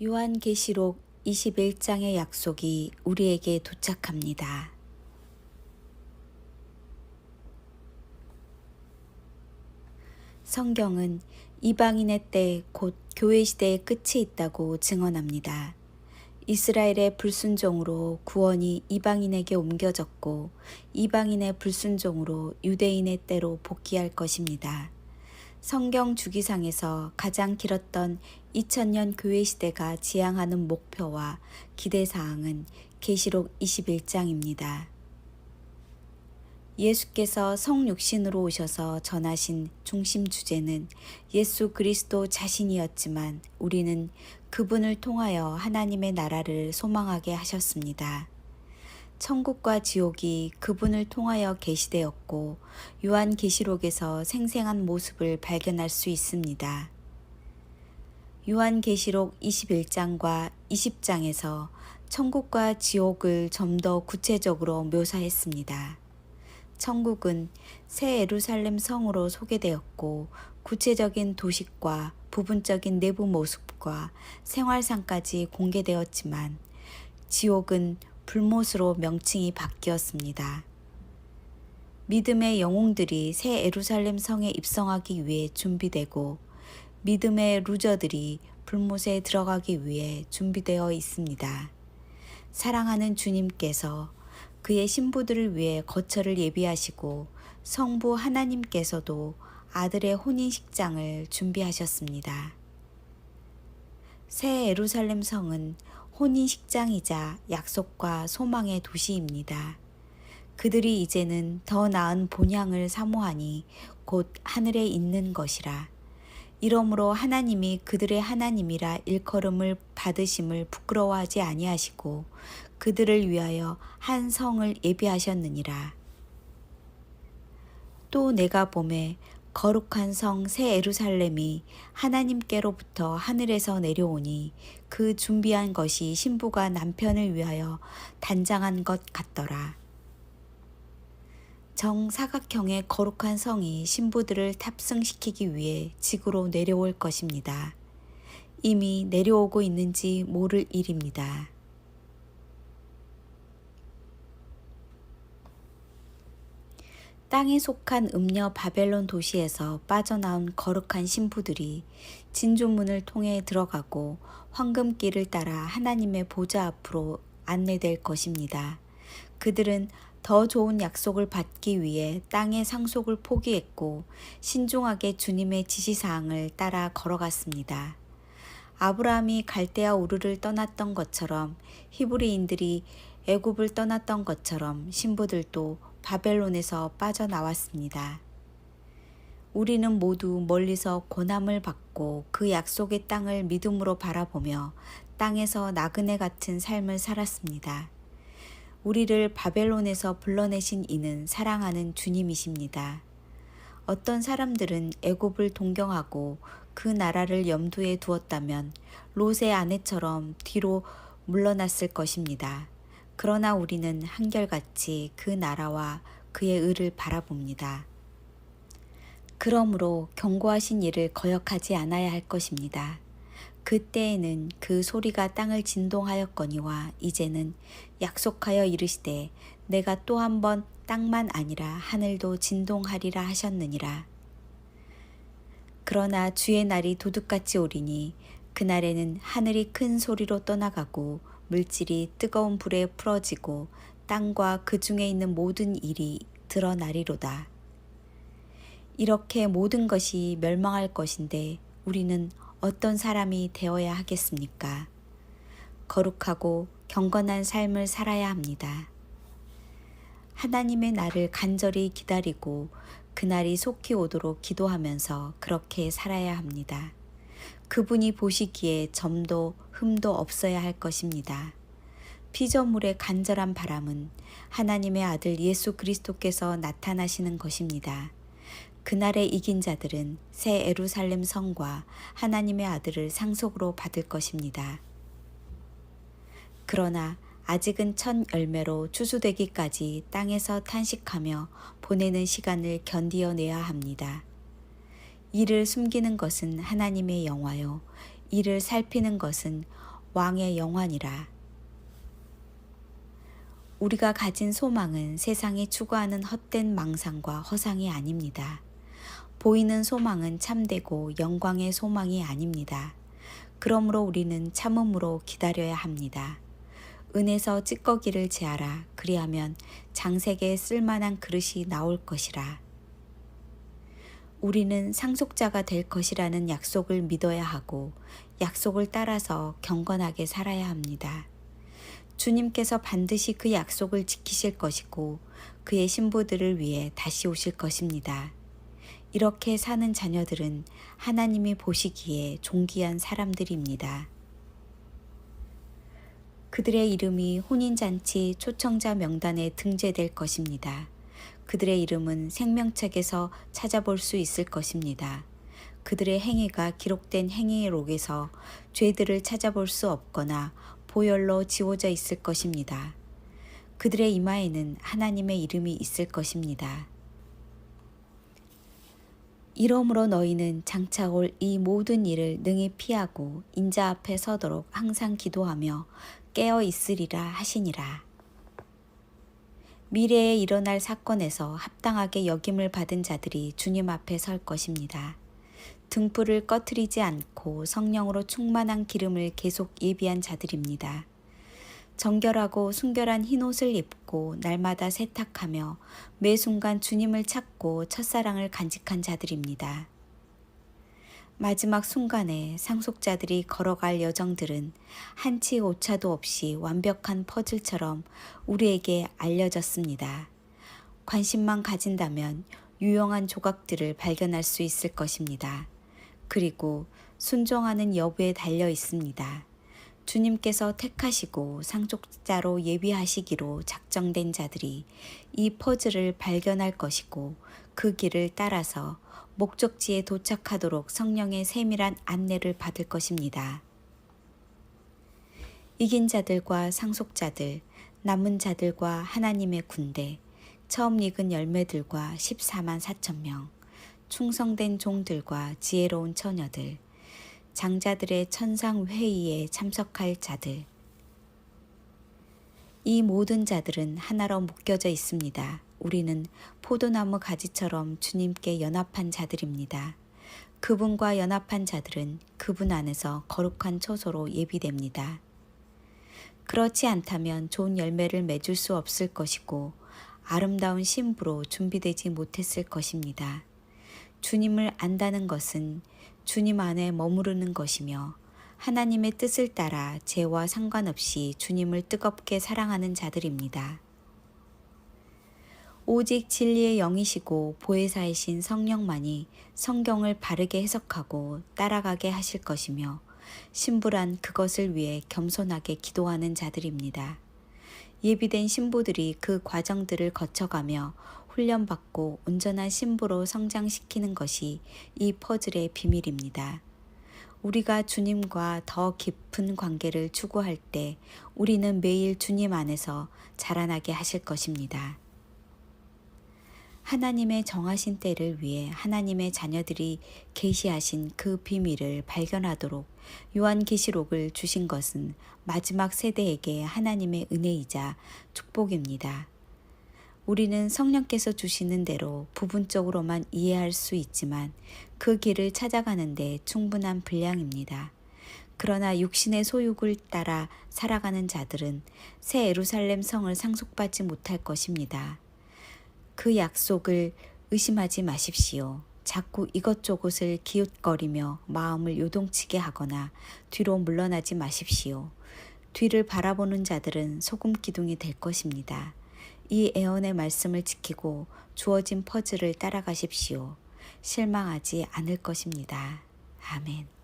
요한계시록 21장의 약속이 우리에게 도착합니다. 성경은 이방인의 때 곧 교회 시대의 끝이 있다고 증언합니다. 이스라엘의 불순종으로 구원이 이방인에게 옮겨졌고 이방인의 불순종으로 유대인의 때로 복귀할 것입니다. 성경 주기상에서 가장 길었던 2000년 교회 시대가 지향하는 목표와 기대사항은 계시록 21장입니다. 예수께서 성육신으로 오셔서 전하신 중심 주제는 예수 그리스도 자신이었지만 우리는 그분을 통하여 하나님의 나라를 소망하게 하셨습니다. 천국과 지옥이 그분을 통하여 계시되었고 요한계시록에서 생생한 모습을 발견할 수 있습니다. 요한계시록 21장과 20장에서 천국과 지옥을 좀 더 구체적으로 묘사했습니다. 천국은 새 예루살렘 성으로 소개되었고 구체적인 도식과 부분적인 내부 모습과 생활상까지 공개되었지만 지옥은 불못으로 명칭이 바뀌었습니다. 믿음의 영웅들이 새 예루살렘 성에 입성하기 위해 준비되고 믿음의 루저들이 불못에 들어가기 위해 준비되어 있습니다. 사랑하는 주님께서 그의 신부들을 위해 거처를 예비하시고 성부 하나님께서도 아들의 혼인식장을 준비하셨습니다. 새 예루살렘 성은 혼인식장이자 약속과 소망의 도시입니다. 그들이 이제는 더 나은 본향을 사모하니 곧 하늘에 있는 것이라. 이러므로 하나님이 그들의 하나님이라 일컬음을 받으심을 부끄러워하지 아니하시고 그들을 위하여 한 성을 예비하셨느니라. 또 내가 보매 거룩한 성 새 예루살렘이 하나님께로부터 하늘에서 내려오니 그 준비한 것이 신부가 남편을 위하여 단장한 것 같더라. 정사각형의 거룩한 성이 신부들을 탑승시키기 위해 지구로 내려올 것입니다. 이미 내려오고 있는지 모를 일입니다. 땅에 속한 음녀 바벨론 도시에서 빠져나온 거룩한 신부들이 진주문을 통해 들어가고 황금길을 따라 하나님의 보좌 앞으로 안내될 것입니다. 그들은 더 좋은 약속을 받기 위해 땅의 상속을 포기했고 신중하게 주님의 지시사항을 따라 걸어갔습니다. 아브라함이 갈대아 우르를 떠났던 것처럼 히브리인들이 애굽을 떠났던 것처럼 신부들도 바벨론에서 빠져나왔습니다. 우리는 모두 멀리서 고난을 받고 그 약속의 땅을 믿음으로 바라보며 땅에서 나그네 같은 삶을 살았습니다. 우리를 바벨론에서 불러내신 이는 사랑하는 주님이십니다. 어떤 사람들은 애굽을 동경하고 그 나라를 염두에 두었다면 롯의 아내처럼 뒤로 물러났을 것입니다. 그러나 우리는 한결같이 그 나라와 그의 의를 바라봅니다. 그러므로 경고하신 이를 거역하지 않아야 할 것입니다. 그때에는 그 소리가 땅을 진동하였거니와 이제는 약속하여 이르시되 내가 또 한 번 땅만 아니라 하늘도 진동하리라 하셨느니라. 그러나 주의 날이 도둑같이 오리니 그날에는 하늘이 큰 소리로 떠나가고 물질이 뜨거운 불에 풀어지고 땅과 그 중에 있는 모든 일이 드러나리로다. 이렇게 모든 것이 멸망할 것인데 우리는 어떤 사람이 되어야 하겠습니까? 거룩하고 경건한 삶을 살아야 합니다. 하나님의 날을 간절히 기다리고 그날이 속히 오도록 기도하면서 그렇게 살아야 합니다. 그분이 보시기에 점도 흠도 없어야 할 것입니다. 피조물의 간절한 바람은 하나님의 아들 예수 그리스도께서 나타나시는 것입니다. 그날에 이긴 자들은 새 예루살렘 성과 하나님의 아들을 상속으로 받을 것입니다. 그러나 아직은 첫 열매로 추수되기까지 땅에서 탄식하며 보내는 시간을 견디어내야 합니다. 이를 숨기는 것은 하나님의 영화요 이를 살피는 것은 왕의 영환이라. 우리가 가진 소망은 세상이 추구하는 헛된 망상과 허상이 아닙니다. 보이는 소망은 참되고 영광의 소망이 아닙니다. 그러므로 우리는 참음으로 기다려야 합니다. 은에서 찌꺼기를 제하라. 그리하면 장색에 쓸만한 그릇이 나올 것이라. 우리는 상속자가 될 것이라는 약속을 믿어야 하고 약속을 따라서 경건하게 살아야 합니다. 주님께서 반드시 그 약속을 지키실 것이고 그의 신부들을 위해 다시 오실 것입니다. 이렇게 사는 자녀들은 하나님이 보시기에 존귀한 사람들입니다. 그들의 이름이 혼인잔치 초청자 명단에 등재될 것입니다. 그들의 이름은 생명책에서 찾아볼 수 있을 것입니다. 그들의 행위가 기록된 행위록에서 죄들을 찾아볼 수 없거나 보혈로 지워져 있을 것입니다. 그들의 이마에는 하나님의 이름이 있을 것입니다. 이러므로 너희는 장차 올 이 모든 일을 능히 피하고 인자 앞에 서도록 항상 기도하며 깨어 있으리라 하시니라. 미래에 일어날 사건에서 합당하게 여김을 받은 자들이 주님 앞에 설 것입니다. 등불을 꺼트리지 않고 성령으로 충만한 기름을 계속 예비한 자들입니다. 정결하고 순결한 흰옷을 입고 날마다 세탁하며 매 순간 주님을 찾고 첫사랑을 간직한 자들입니다. 마지막 순간에 상속자들이 걸어갈 여정들은 한치 오차도 없이 완벽한 퍼즐처럼 우리에게 알려졌습니다. 관심만 가진다면 유용한 조각들을 발견할 수 있을 것입니다. 그리고 순종하는 여부에 달려 있습니다. 주님께서 택하시고 상속자로 예비하시기로 작정된 자들이 이 퍼즐을 발견할 것이고 그 길을 따라서 목적지에 도착하도록 성령의 세밀한 안내를 받을 것입니다. 이긴 자들과 상속자들, 남은 자들과 하나님의 군대, 처음 익은 열매들과 14만 4천 명, 충성된 종들과 지혜로운 처녀들, 장자들의 천상 회의에 참석할 자들. 이 모든 자들은 하나로 묶여져 있습니다. 우리는 포도나무 가지처럼 주님께 연합한 자들입니다. 그분과 연합한 자들은 그분 안에서 거룩한 처소로 예비됩니다. 그렇지 않다면 좋은 열매를 맺을 수 없을 것이고 아름다운 신부로 준비되지 못했을 것입니다. 주님을 안다는 것은 주님 안에 머무르는 것이며 하나님의 뜻을 따라 죄와 상관없이 주님을 뜨겁게 사랑하는 자들입니다. 오직 진리의 영이시고 보혜사이신 성령만이 성경을 바르게 해석하고 따라가게 하실 것이며 신부란 그것을 위해 겸손하게 기도하는 자들입니다. 예비된 신부들이 그 과정들을 거쳐가며 훈련받고 온전한 신부로 성장시키는 것이 이 퍼즐의 비밀입니다. 우리가 주님과 더 깊은 관계를 추구할 때 우리는 매일 주님 안에서 자라나게 하실 것입니다. 하나님의 정하신 때를 위해 하나님의 자녀들이 계시하신 그 비밀을 발견하도록 요한계시록을 주신 것은 마지막 세대에게 하나님의 은혜이자 축복입니다. 우리는 성령께서 주시는 대로 부분적으로만 이해할 수 있지만 그 길을 찾아가는 데 충분한 분량입니다. 그러나 육신의 소욕을 따라 살아가는 자들은 새 예루살렘 성을 상속받지 못할 것입니다. 그 약속을 의심하지 마십시오. 자꾸 이것저것을 기웃거리며 마음을 요동치게 하거나 뒤로 물러나지 마십시오. 뒤를 바라보는 자들은 소금 기둥이 될 것입니다. 이 애언의 말씀을 지키고 주어진 퍼즐을 따라가십시오. 실망하지 않을 것입니다. 아멘.